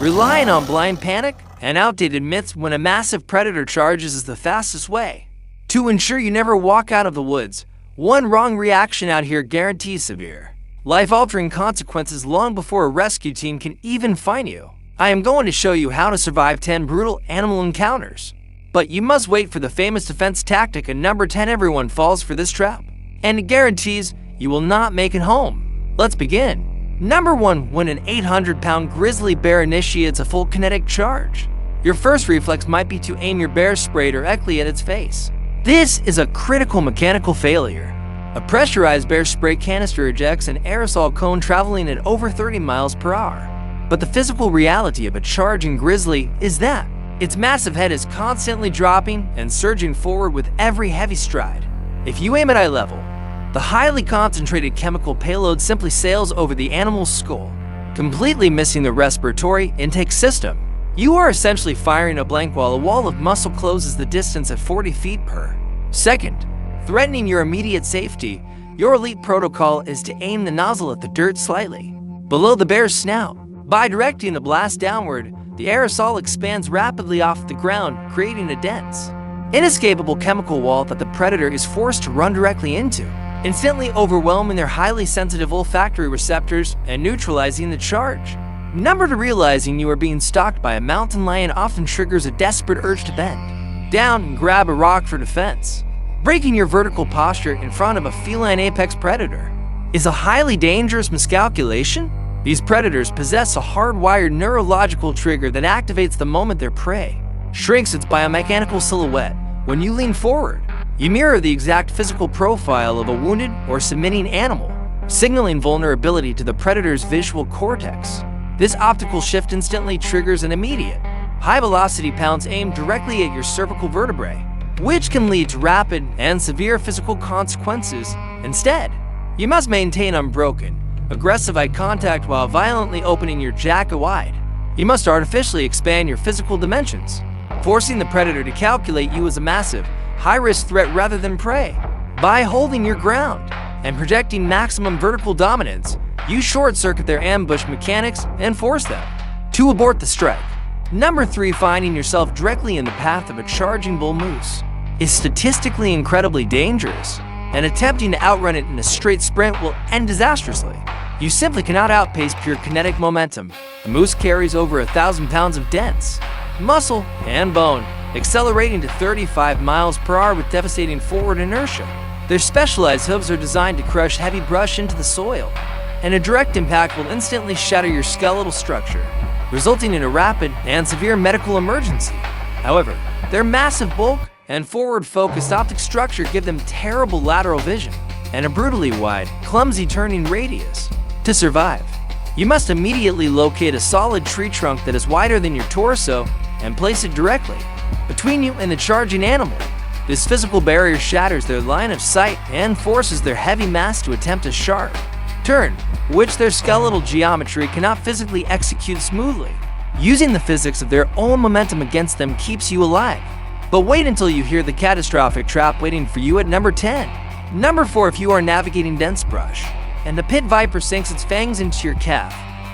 Relying on blind panic and outdated myths when a massive predator charges is the fastest way to ensure you never walk out of the woods. One wrong reaction out here guarantees severe, life-altering consequences long before a rescue team can even find you. I am going to show you how to survive 10 brutal animal encounters. But you must wait for the famous defense tactic at number 10. Everyone falls for this trap, and it guarantees you will not make it home. Let's begin. Number 1. When an 800-pound grizzly bear initiates a full kinetic charge, your first reflex might be to aim your bear spray directly at its face. This is a critical mechanical failure. A pressurized bear spray canister ejects an aerosol cone traveling at over 30 miles per hour. But the physical reality of a charging grizzly is that its massive head is constantly dropping and surging forward with every heavy stride. If you aim at eye level, the highly concentrated chemical payload simply sails over the animal's skull, completely missing the respiratory intake system. You are essentially firing a blank while a wall of muscle closes the distance at 40 feet per second. Threatening your immediate safety, your elite protocol is to aim the nozzle at the dirt slightly below the bear's snout. By directing the blast downward, the aerosol expands rapidly off the ground, creating a dense, inescapable chemical wall that the predator is forced to run directly into, instantly overwhelming their highly sensitive olfactory receptors and neutralizing the charge. Number 2. Realizing you are being stalked by a mountain lion often triggers a desperate urge to bend down and grab a rock for defense. Breaking your vertical posture in front of a feline apex predator is a highly dangerous miscalculation. These predators possess a hardwired neurological trigger that activates the moment their prey shrinks its biomechanical silhouette. When you lean forward, you mirror the exact physical profile of a wounded or submitting animal, signaling vulnerability to the predator's visual cortex. This optical shift instantly triggers an immediate, high-velocity pounce aimed directly at your cervical vertebrae, which can lead to rapid and severe physical consequences. Instead, you must maintain unbroken, aggressive eye contact while violently opening your jacket wide. You must artificially expand your physical dimensions, forcing the predator to calculate you as a massive, high-risk threat rather than prey. By holding your ground and projecting maximum vertical dominance, you short-circuit their ambush mechanics and force them to abort the strike. Number 3. Finding yourself directly in the path of a charging bull moose is statistically incredibly dangerous, and attempting to outrun it in a straight sprint will end disastrously. You simply cannot outpace pure kinetic momentum. A moose carries over 1,000 pounds of dense muscle and bone, accelerating to 35 miles per hour with devastating forward inertia. Their specialized hooves are designed to crush heavy brush into the soil, and a direct impact will instantly shatter your skeletal structure, resulting in a rapid and severe medical emergency. However, their massive bulk and forward-focused optic structure give them terrible lateral vision and a brutally wide, clumsy turning radius. To survive, you must immediately locate a solid tree trunk that is wider than your torso and place it directly between you and the charging animal. This physical barrier shatters their line of sight and forces their heavy mass to attempt a sharp turn, which their skeletal geometry cannot physically execute smoothly. Using the physics of their own momentum against them keeps you alive. But wait until you hear the catastrophic trap waiting for you at number 10. Number 4. If you are navigating dense brush and the pit viper sinks its fangs into your calf,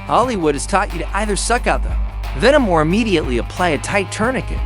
Hollywood has taught you to either suck out the venom or immediately apply a tight tourniquet.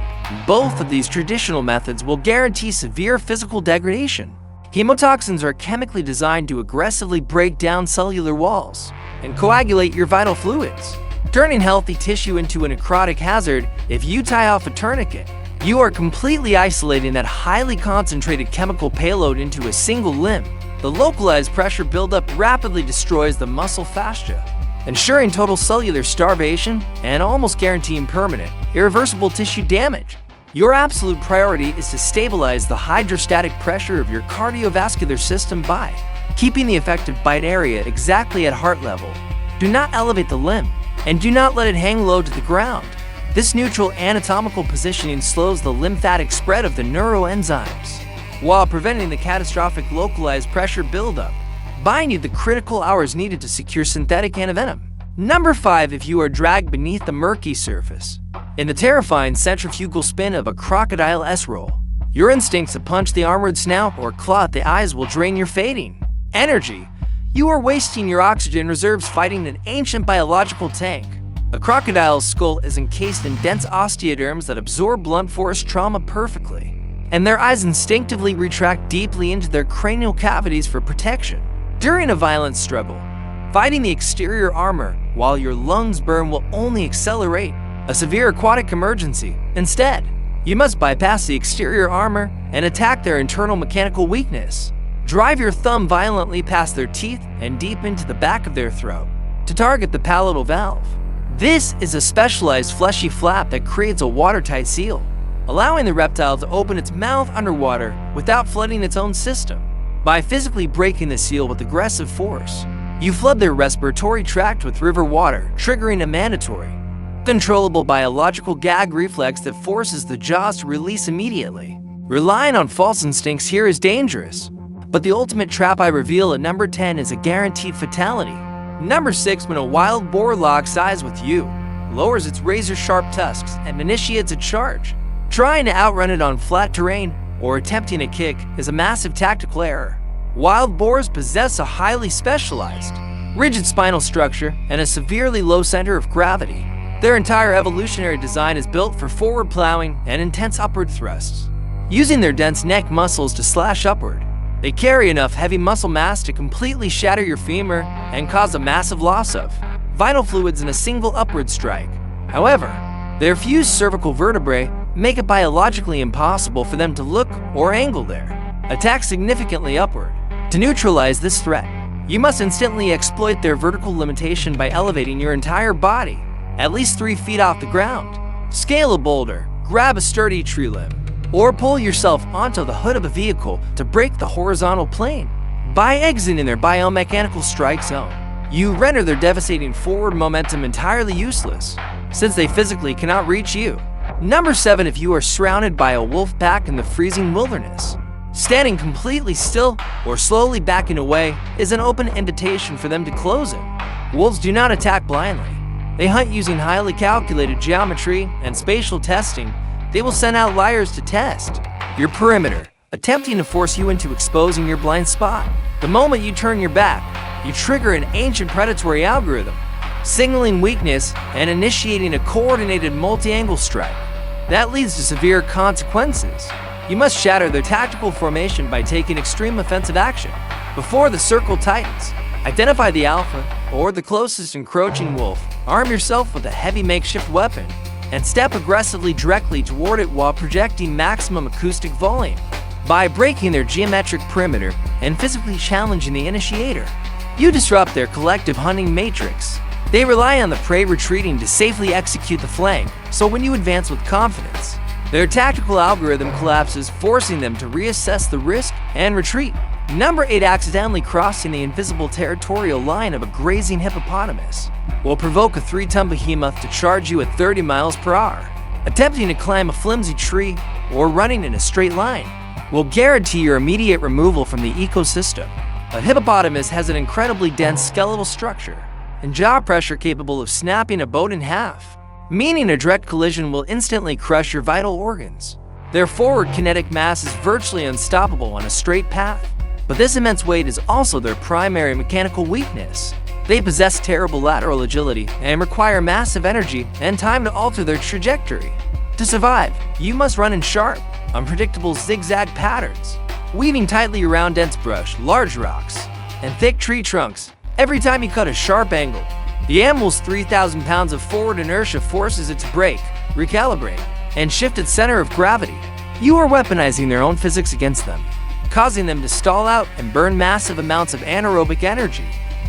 Both of these traditional methods will guarantee severe physical degradation. Chemotoxins are chemically designed to aggressively break down cellular walls and coagulate your vital fluids, turning healthy tissue into a necrotic hazard. If you tie off a tourniquet, you are completely isolating that highly concentrated chemical payload into a single limb. The localized pressure buildup rapidly destroys the muscle fascia, ensuring total cellular starvation and almost guaranteeing permanent, irreversible tissue damage. Your absolute priority is to stabilize the hydrostatic pressure of your cardiovascular system by keeping the effective bite area exactly at heart level. Do not elevate the limb, and do not let it hang low to the ground. This neutral anatomical positioning slows the lymphatic spread of the neuroenzymes, while preventing the catastrophic localized pressure buildup, buying you the critical hours needed to secure synthetic antivenom. Number 5. If you are dragged beneath the murky surface, in the terrifying centrifugal spin of a crocodile S-roll, your instincts to punch the armored snout or claw at the eyes will drain your fading energy. You are wasting your oxygen reserves fighting an ancient biological tank, A crocodile's skull is encased in dense osteoderms that absorb blunt force trauma perfectly, and their eyes instinctively retract deeply into their cranial cavities for protection. During a violent struggle, fighting the exterior armor while your lungs burn will only accelerate a severe aquatic emergency. Instead, you must bypass the exterior armor and attack their internal mechanical weakness. Drive your thumb violently past their teeth and deep into the back of their throat to target the palatal valve. This is a specialized fleshy flap that creates a watertight seal, allowing the reptile to open its mouth underwater without flooding its own system. By physically breaking the seal with aggressive force, you flood their respiratory tract with river water, triggering a mandatory, controllable biological gag reflex that forces the jaws to release immediately. Relying on false instincts here is dangerous, but the ultimate trap I reveal at number 10 is a guaranteed fatality. Number 6, when a wild boar locks eyes with you, lowers its razor-sharp tusks and initiates a charge. Trying to outrun it on flat terrain or attempting a kick is a massive tactical error. Wild boars possess a highly specialized, rigid spinal structure and a severely low center of gravity. Their entire evolutionary design is built for forward plowing and intense upward thrusts. Using their dense neck muscles to slash upward, they carry enough heavy muscle mass to completely shatter your femur and cause a massive loss of vital fluids in a single upward strike. However, their fused cervical vertebrae make it biologically impossible for them to look or angle their attack significantly upward. To neutralize this threat, you must instantly exploit their vertical limitation by elevating your entire body at least 3 feet off the ground. Scale a boulder, grab a sturdy tree limb, or pull yourself onto the hood of a vehicle to break the horizontal plane. By exiting their biomechanical strike zone, you render their devastating forward momentum entirely useless, since they physically cannot reach you. Number 7, if you are surrounded by a wolf pack in the freezing wilderness, standing completely still or slowly backing away is an open invitation for them to close in. Wolves do not attack blindly. They hunt using highly calculated geometry and spatial testing. They will send out liars to test your perimeter, attempting to force you into exposing your blind spot. The moment you turn your back, you trigger an ancient predatory algorithm, signaling weakness and initiating a coordinated multi-angle strike. That leads to severe consequences. You must shatter their tactical formation by taking extreme offensive action. Before the circle tightens, identify the alpha or the closest encroaching wolf, arm yourself with a heavy makeshift weapon, and step aggressively directly toward it while projecting maximum acoustic volume. By breaking their geometric perimeter and physically challenging the initiator, you disrupt their collective hunting matrix. They rely on the prey retreating to safely execute the flank, so when you advance with confidence, their tactical algorithm collapses, forcing them to reassess the risk and retreat. Number 8, accidentally crossing the invisible territorial line of a grazing hippopotamus will provoke a 3-ton behemoth to charge you at 30 miles per hour. Attempting to climb a flimsy tree or running in a straight line will guarantee your immediate removal from the ecosystem. A hippopotamus has an incredibly dense skeletal structure and jaw pressure capable of snapping a boat in half, meaning a direct collision will instantly crush your vital organs. Their forward kinetic mass is virtually unstoppable on a straight path, but this immense weight is also their primary mechanical weakness. They possess terrible lateral agility and require massive energy and time to alter their trajectory. To survive, you must run in sharp, unpredictable zigzag patterns, weaving tightly around dense brush, large rocks, and thick tree trunks. Every time you cut a sharp angle, the animal's 3,000 pounds of forward inertia forces it to brake, recalibrate, and shift its center of gravity. You are weaponizing their own physics against them, causing them to stall out and burn massive amounts of anaerobic energy.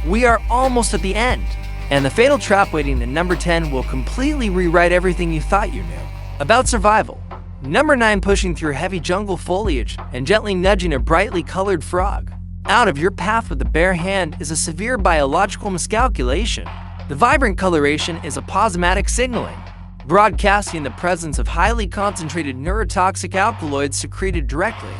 We are almost at the end, and the fatal trap waiting at number 10 will completely rewrite everything you thought you knew about survival. Number 9, pushing through heavy jungle foliage and gently nudging a brightly colored frog out of your path with the bare hand is a severe biological miscalculation. The vibrant coloration is aposematic signaling, broadcasting the presence of highly concentrated neurotoxic alkaloids secreted directly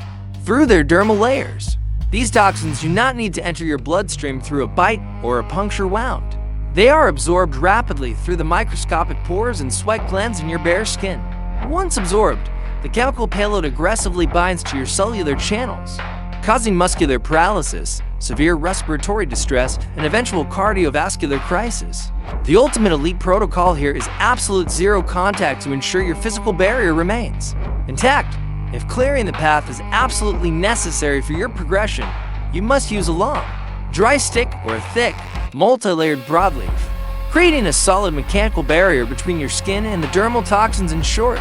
through their dermal layers. These toxins do not need to enter your bloodstream through a bite or a puncture wound. They are absorbed rapidly through the microscopic pores and sweat glands in your bare skin. Once absorbed, the chemical payload aggressively binds to your cellular channels, causing muscular paralysis, severe respiratory distress, and eventual cardiovascular crisis. The ultimate elite protocol here is absolute zero contact to ensure your physical barrier remains intact. If clearing the path is absolutely necessary for your progression, you must use a long, dry stick or a thick, multi-layered broadleaf, creating a solid mechanical barrier between your skin and the dermal toxins and shores.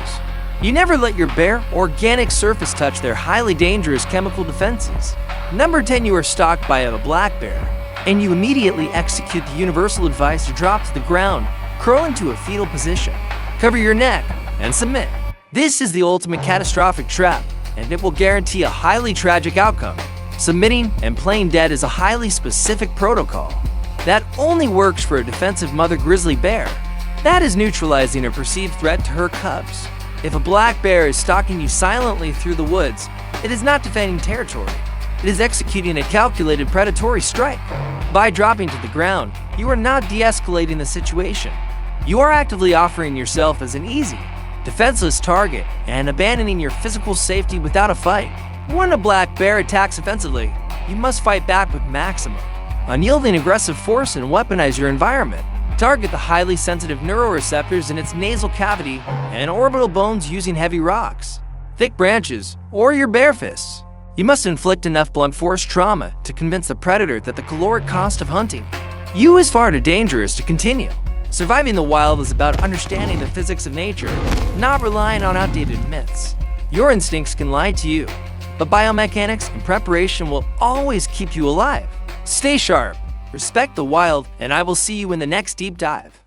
You never let your bare, organic surface touch their highly dangerous chemical defenses. Number 10, you are stalked by a black bear, and you immediately execute the universal advice to drop to the ground, curl into a fetal position, cover your neck, and submit. This is the ultimate catastrophic trap, and it will guarantee a highly tragic outcome. Submitting and playing dead is a highly specific protocol that only works for a defensive mother grizzly bear that is neutralizing a perceived threat to her cubs. If a black bear is stalking you silently through the woods, it is not defending territory. It is executing a calculated predatory strike. By dropping to the ground, you are not de-escalating the situation. You are actively offering yourself as an easy, defenseless target and abandoning your physical safety without a fight. When a black bear attacks offensively, you must fight back with maximum, unyielding aggressive force and weaponize your environment. Target the highly sensitive neuroreceptors in its nasal cavity and orbital bones using heavy rocks, thick branches, or your bare fists. You must inflict enough blunt force trauma to convince the predator that the caloric cost of hunting you is far too dangerous to continue. Surviving the wild is about understanding the physics of nature, not relying on outdated myths. Your instincts can lie to you, but biomechanics and preparation will always keep you alive. Stay sharp, respect the wild, and I will see you in the next deep dive.